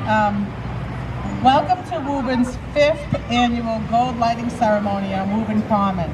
everyone. Welcome to Woburn's 5th annual gold lighting ceremony on Woburn Common.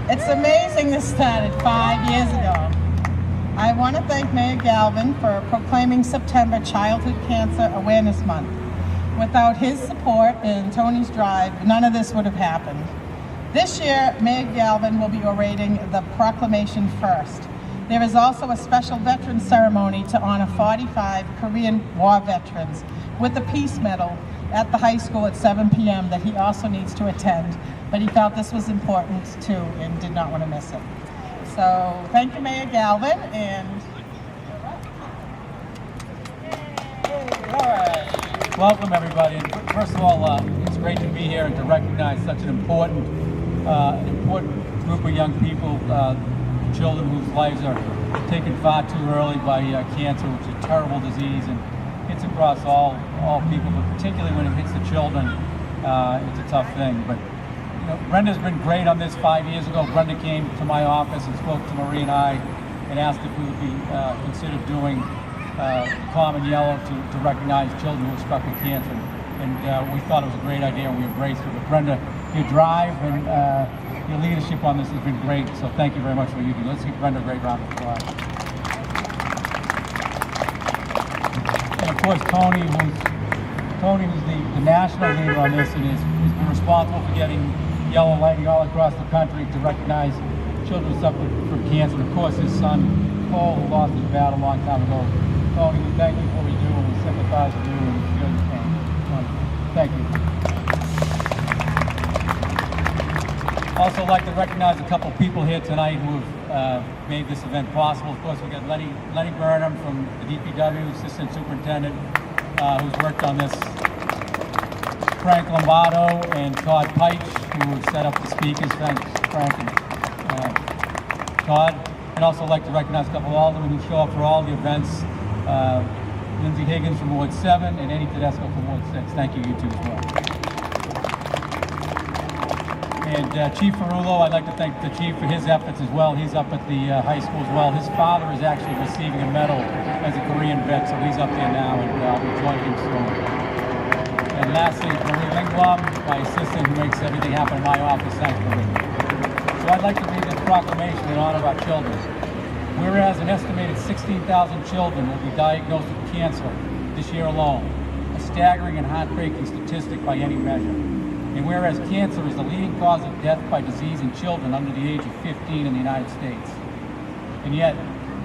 It's amazing this started 5 years ago. I want to thank Mayor Galvin for proclaiming September Childhood Cancer Awareness Month. Without his support and Tony's drive, none of this would have happened. This year, Mayor Galvin will be orating the proclamation first. There is also a special veterans ceremony to honor 45 Korean War veterans with the Peace Medal at the high school at 7 p.m. that he also needs to attend, but he felt this was important too and did not want to miss it. So thank you, Mayor Galvin, and All right. Welcome, everybody. First of all, it's great to be here and to recognize such an important group of young people, children whose lives are taken far too early by cancer, which is a terrible disease and hits across all people, but particularly when it hits the children, it's a tough thing. But you know, Brenda's been great on this 5 years ago. Brenda came to my office and spoke to Marie and I and asked if we would be considered doing Common Yellow to recognize children who were struck with cancer. And we thought it was a great idea and we embraced it. But Brenda, your drive and your leadership on this has been great, so thank you very much for what you do. Let's give Brenda a great round of applause. And of course, Tony, who's the national leader on this and has been responsible for getting yellow lighting all across the country to recognize children suffering from cancer. And of course, his son, Cole, who lost his battle a long time ago. Tony, we thank you for what you do, and we sympathize with you and feel your pain. Thank you. Also like to recognize a couple people here tonight who have made this event possible. Of course, we've got Lenny Burnham from the DPW, Assistant Superintendent, who's worked on this. Frank Lombardo and Todd Peich, who have set up the speakers. Thanks, Frank and Todd. I'd also like to recognize a couple of aldermen who show up for all the events. Lindsay Higgins from Ward 7 and Eddie Tedesco from Ward 6. Thank you, you two as well. And Chief Ferrulo, I'd like to thank the Chief for his efforts as well. He's up at the high school as well. His father is actually receiving a medal as a Korean vet, so he's up there now, and we'll join him soon. And lastly, Marie Lingblom, my assistant, who makes everything happen in my office. Thanks, Marie. So I'd like to read this proclamation in honor of our children. Whereas an estimated 16,000 children will be diagnosed with cancer this year alone, a staggering and heartbreaking statistic by any measure. And whereas cancer is the leading cause of death by disease in children under the age of 15 in the United States. And yet,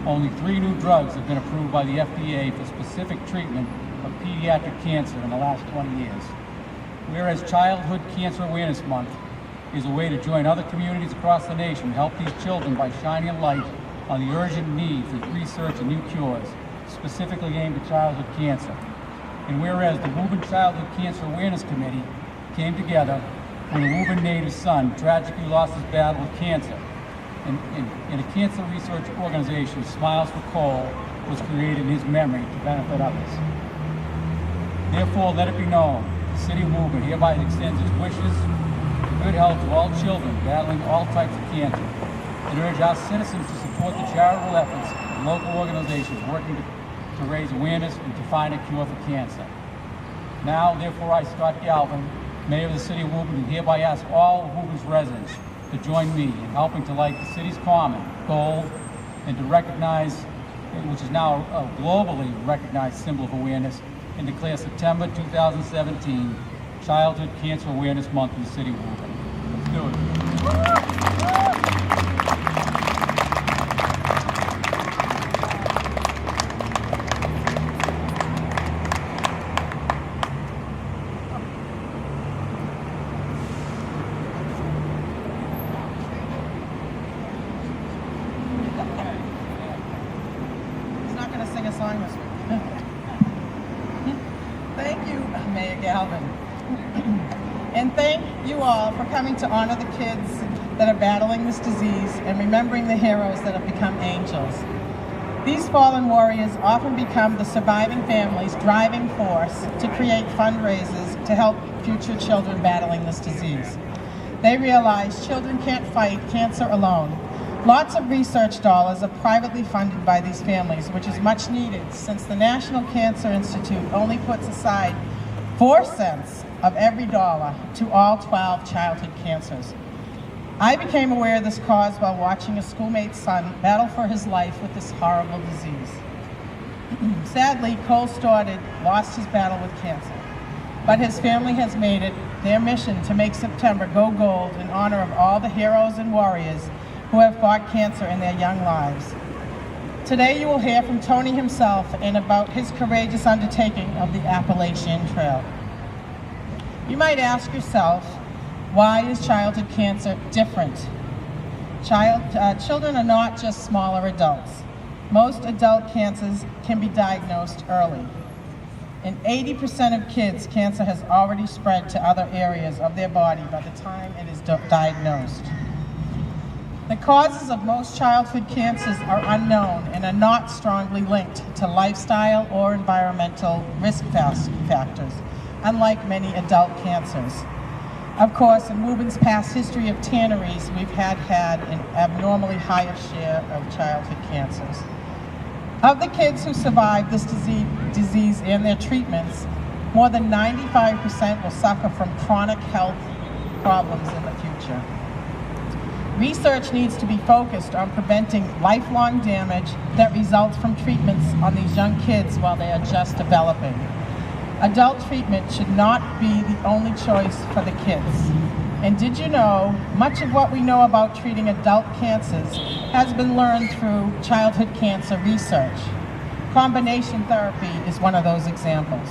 only 3 new drugs have been approved by the FDA for specific treatment of pediatric cancer in the last 20 years. Whereas Childhood Cancer Awareness Month is a way to join other communities across the nation to help these children by shining a light on the urgent need for research and new cures, specifically aimed at childhood cancer. And whereas the Woburn Childhood Cancer Awareness Committee came together when a Woburn native son tragically lost his battle with cancer. And a cancer research organization, Smiles for Cole, was created in his memory to benefit others. Therefore, let it be known, the City of Woburn hereby extends its wishes for good health to all children battling all types of cancer, and urge our citizens to support the charitable efforts of local organizations working to raise awareness and to find a cure for cancer. Now, therefore, I, Scott Galvin, Mayor of the City of Woburn, hereby ask all of Woburn's residents to join me in helping to light the city's common gold and to recognize, which is now a globally recognized symbol of awareness, and declare September 2017 Childhood Cancer Awareness Month in the City of Woburn. Let's do it. Thank you, Mayor Galvin. And thank you all for coming to honor the kids that are battling this disease and remembering the heroes that have become angels. These fallen warriors often become the surviving family's driving force to create fundraisers to help future children battling this disease. They realize children can't fight cancer alone. Lots of research dollars are privately funded by these families, which is much needed since the National Cancer Institute only puts aside 4 cents of every dollar to all 12 childhood cancers. I became aware of this cause while watching a schoolmate's son battle for his life with this horrible disease. Sadly, Cole Stoddard lost his battle with cancer, but his family has made it their mission to make September go gold in honor of all the heroes and warriors who have fought cancer in their young lives. Today you will hear from Tony himself and about his courageous undertaking of the Appalachian Trail. You might ask yourself, why is childhood cancer different? Children are not just smaller adults. Most adult cancers can be diagnosed early. In 80% of kids, cancer has already spread to other areas of their body by the time it is diagnosed. The causes of most childhood cancers are unknown and are not strongly linked to lifestyle or environmental risk factors, unlike many adult cancers. Of course, in Woburn's past history of tanneries, we've had an abnormally higher share of childhood cancers. Of the kids who survive this disease and their treatments, more than 95% will suffer from chronic health problems in the future. Research needs to be focused on preventing lifelong damage that results from treatments on these young kids while they are just developing. Adult treatment should not be the only choice for the kids. And did you know, much of what we know about treating adult cancers has been learned through childhood cancer research. Combination therapy is one of those examples.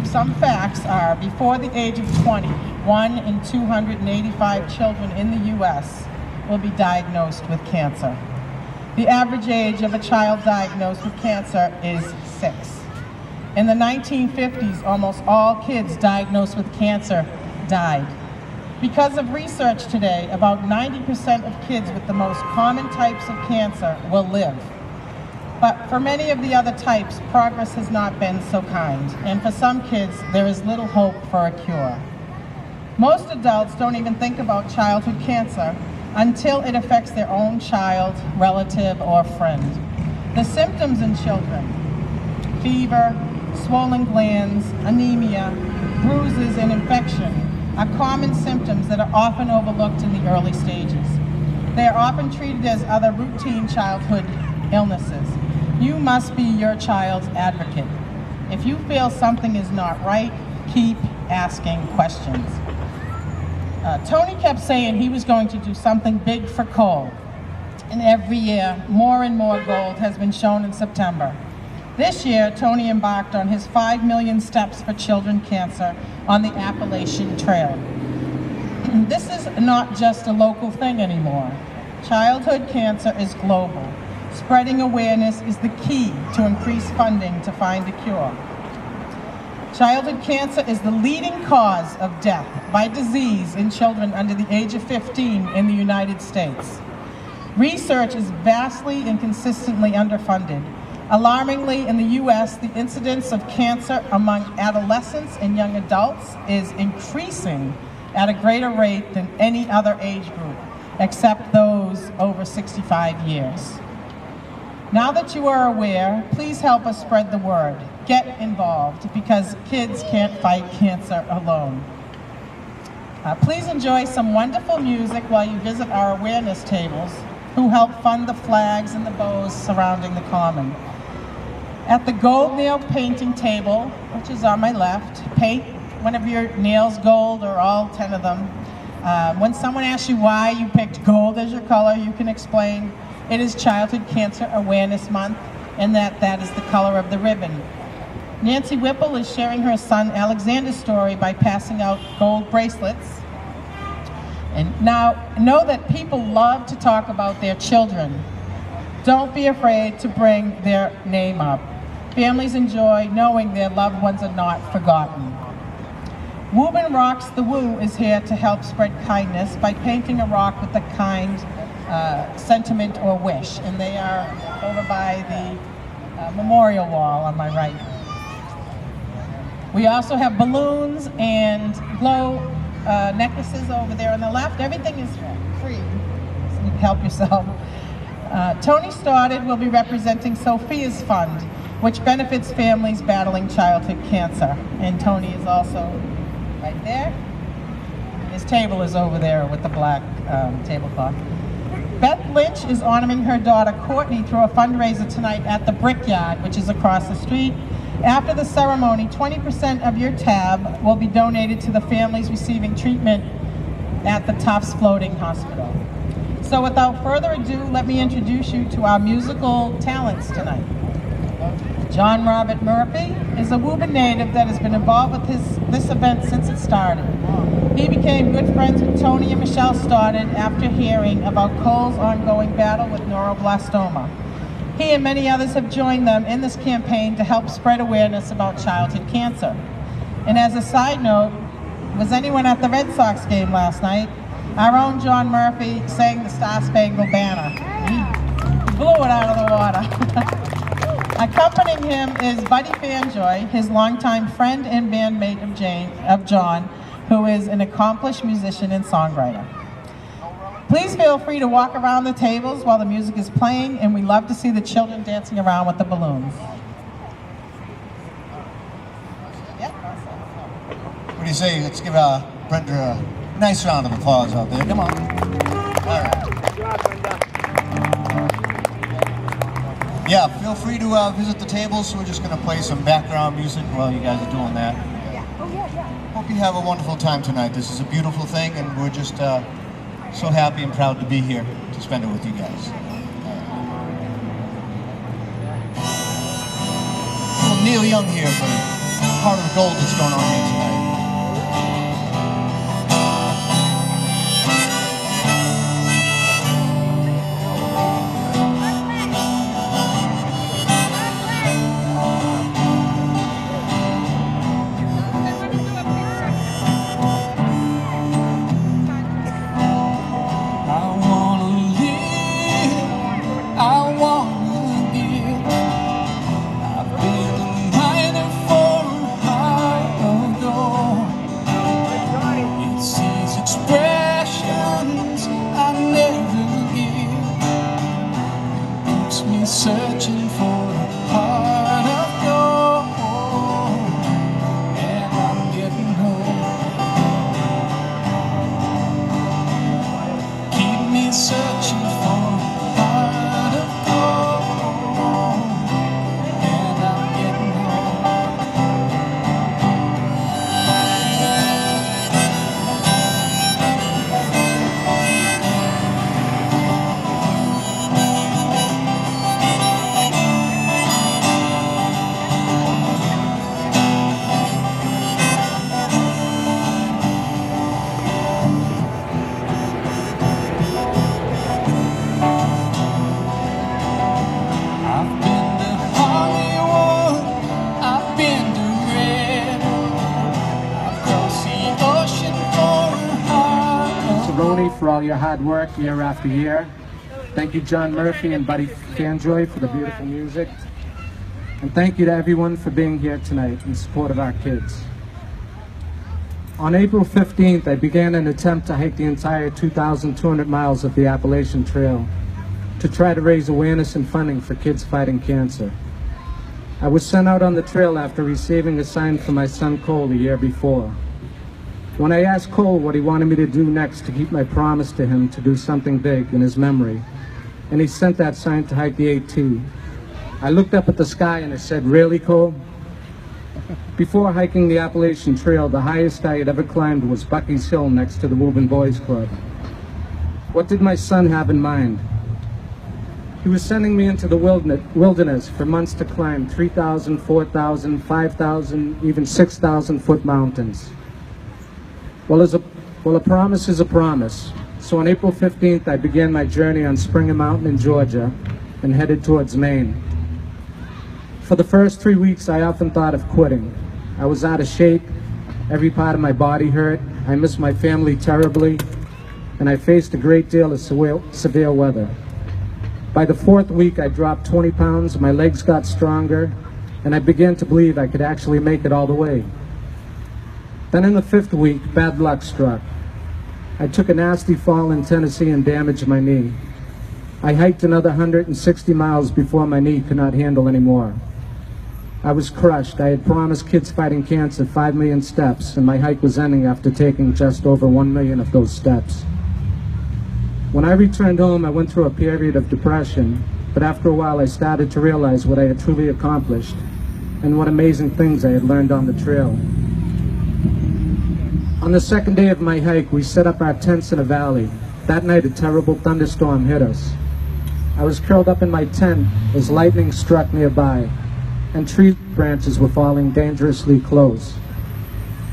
Some facts are, before the age of 20, 1 in 285 children in the U.S. will be diagnosed with cancer. The average age of a child diagnosed with cancer is 6. In the 1950s, almost all kids diagnosed with cancer died. Because of research today, about 90% of kids with the most common types of cancer will live. But for many of the other types, progress has not been so kind, and for some kids, there is little hope for a cure. Most adults don't even think about childhood cancer until it affects their own child, relative, or friend. The symptoms in children: fever, swollen glands, anemia, bruises, and infection are common symptoms that are often overlooked in the early stages. They are often treated as other routine childhood illnesses. You must be your child's advocate. If you feel something is not right, keep asking questions. Tony kept saying he was going to do something big for Cole. And every year, more and more gold has been shown in September. This year, Tony embarked on his 5 million Steps for Children Cancer on the Appalachian Trail. This is not just a local thing anymore. Childhood cancer is global. Spreading awareness is the key to increase funding to find a cure. Childhood cancer is the leading cause of death by disease in children under the age of 15 in the United States. Research is vastly and consistently underfunded. Alarmingly, in the U.S., the incidence of cancer among adolescents and young adults is increasing at a greater rate than any other age group, except those over 65 years. Now that you are aware, please help us spread the word. Get involved, because kids can't fight cancer alone. Please enjoy some wonderful music while you visit our awareness tables, who help fund the flags and the bows surrounding the common. At the gold nail painting table, which is on my left, paint one of your nails gold or all 10 of them. When someone asks you why you picked gold as your color, you can explain it is Childhood Cancer Awareness Month and that is the color of the ribbon. Nancy Whipple is sharing her son Alexander's story by passing out gold bracelets. And now, know that people love to talk about their children. Don't be afraid to bring their name up. Families enjoy knowing their loved ones are not forgotten. Woburn Rocks the Woo is here to help spread kindness by painting a rock with a kind sentiment or wish, and they are over by the memorial wall on my right. We also have balloons and glow necklaces over there on the left. Everything is free. So you help yourself. Tony Stoddard will be representing Sophia's Fund, which benefits families battling childhood cancer. And Tony is also right there. His table is over there with the black tablecloth. Beth Lynch is honoring her daughter Courtney through a fundraiser tonight at the Brickyard, which is across the street. After the ceremony, 20% of your tab will be donated to the families receiving treatment at the Tufts Floating Hospital. So without further ado, let me introduce you to our musical talents tonight. John Robert Murphy is a Woburn native that has been involved with this event since it started. He became good friends with Tony and Michelle Stoddard after hearing about Cole's ongoing battle with neuroblastoma. He and many others have joined them in this campaign to help spread awareness about childhood cancer. And as a side note, was anyone at the Red Sox game last night? Our own John Murphy sang the Star Spangled Banner. He blew it out of the water. Accompanying him is Buddy Fanjoy, his longtime friend and bandmate of John, who is an accomplished musician and songwriter. Please feel free to walk around the tables while the music is playing, and we love to see the children dancing around with the balloons. What do you say? Let's give Brenda a nice round of applause out there. Come on. All right. Yeah, feel free to visit the tables. We're just going to play some background music while you guys are doing that. Hope you have a wonderful time tonight. This is a beautiful thing, and we're just so happy and proud to be here to spend it with you guys. Well, Neil Young here for part of the gold that's going on here tonight. Searching for the heart of gold, and I'm getting old. Keep me searching for the heart of gold, and I'm getting for all your hard work year after year. Thank you, John Murphy and Buddy Fanjoy, for the beautiful music. And thank you to everyone for being here tonight in support of our kids. On April 15th, I began an attempt to hike the entire 2,200 miles of the Appalachian Trail to try to raise awareness and funding for kids fighting cancer. I was sent out on the trail after receiving a sign from my son Cole a year before. When I asked Cole what he wanted me to do next to keep my promise to him to do something big in his memory, and he sent that sign to hike the AT, I looked up at the sky and I said, "Really, Cole?" Before hiking the Appalachian Trail, the highest I had ever climbed was Bucky's Hill next to the Woburn Boys Club. What did my son have in mind? He was sending me into the wilderness for months to climb 3,000, 4,000, 5,000, even 6,000 foot mountains. Well, a promise is a promise. So on April 15th, I began my journey on Springer Mountain in Georgia and headed towards Maine. For the first 3 weeks, I often thought of quitting. I was out of shape, every part of my body hurt, I missed my family terribly, and I faced a great deal of severe weather. By the 4th week, I dropped 20 pounds, my legs got stronger, and I began to believe I could actually make it all the way. Then in the 5th week, bad luck struck. I took a nasty fall in Tennessee and damaged my knee. I hiked another 160 miles before my knee could not handle anymore. I was crushed. I had promised kids fighting cancer 5 million steps, and my hike was ending after taking just over 1 million of those steps. When I returned home, I went through a period of depression, but after a while I started to realize what I had truly accomplished and what amazing things I had learned on the trail. On the second day of my hike, we set up our tents in a valley. That night, a terrible thunderstorm hit us. I was curled up in my tent as lightning struck nearby, and tree branches were falling dangerously close.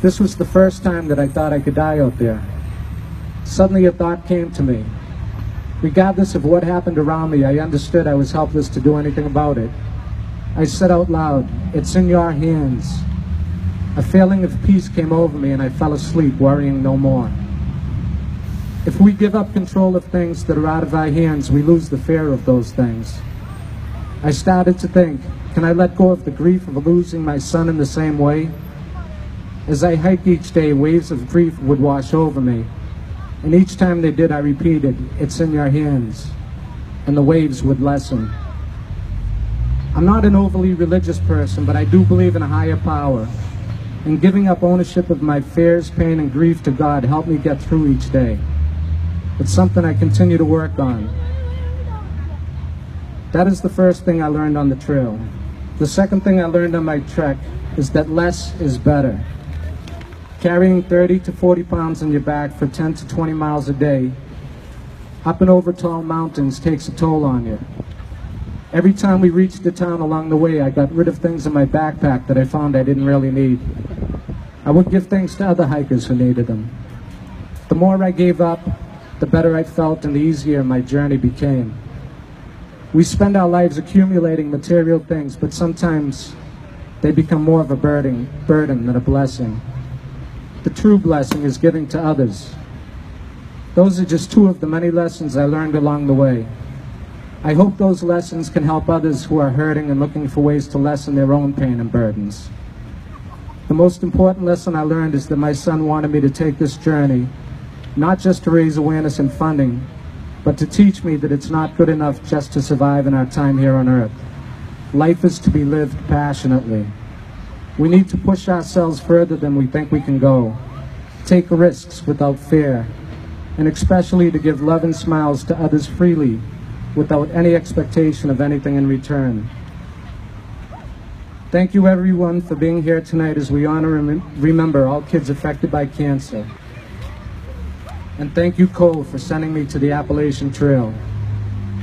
This was the first time that I thought I could die out there. Suddenly a thought came to me. Regardless of what happened around me, I understood I was helpless to do anything about it. I said out loud, "It's in your hands." A feeling of peace came over me and I fell asleep, worrying no more. If we give up control of things that are out of our hands, we lose the fear of those things. I started to think, can I let go of the grief of losing my son in the same way? As I hiked each day, waves of grief would wash over me. And each time they did, I repeated, "It's in your hands." And the waves would lessen. I'm not an overly religious person, but I do believe in a higher power. And giving up ownership of my fears, pain, and grief to God helped me get through each day. It's something I continue to work on. That is the first thing I learned on the trail. The second thing I learned on my trek is that less is better. Carrying 30 to 40 pounds on your back for 10 to 20 miles a day, up and over tall mountains, takes a toll on you. Every time we reached the town along the way, I got rid of things in my backpack that I found I didn't really need. I would give things to other hikers who needed them. The more I gave up, the better I felt and the easier my journey became. We spend our lives accumulating material things, but sometimes they become more of a burden than a blessing. The true blessing is giving to others. Those are just two of the many lessons I learned along the way. I hope those lessons can help others who are hurting and looking for ways to lessen their own pain and burdens. The most important lesson I learned is that my son wanted me to take this journey, not just to raise awareness and funding, but to teach me that it's not good enough just to survive in our time here on Earth. Life is to be lived passionately. We need to push ourselves further than we think we can go, take risks without fear, and especially to give love and smiles to others freely without any expectation of anything in return. Thank you everyone for being here tonight as we honor and remember all kids affected by cancer. And thank you, Cole, for sending me to the Appalachian Trail.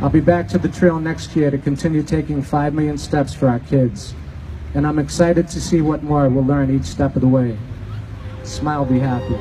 I'll be back to the trail next year to continue taking 5 million steps for our kids. And I'm excited to see what more we'll learn each step of the way. Smile, be happy.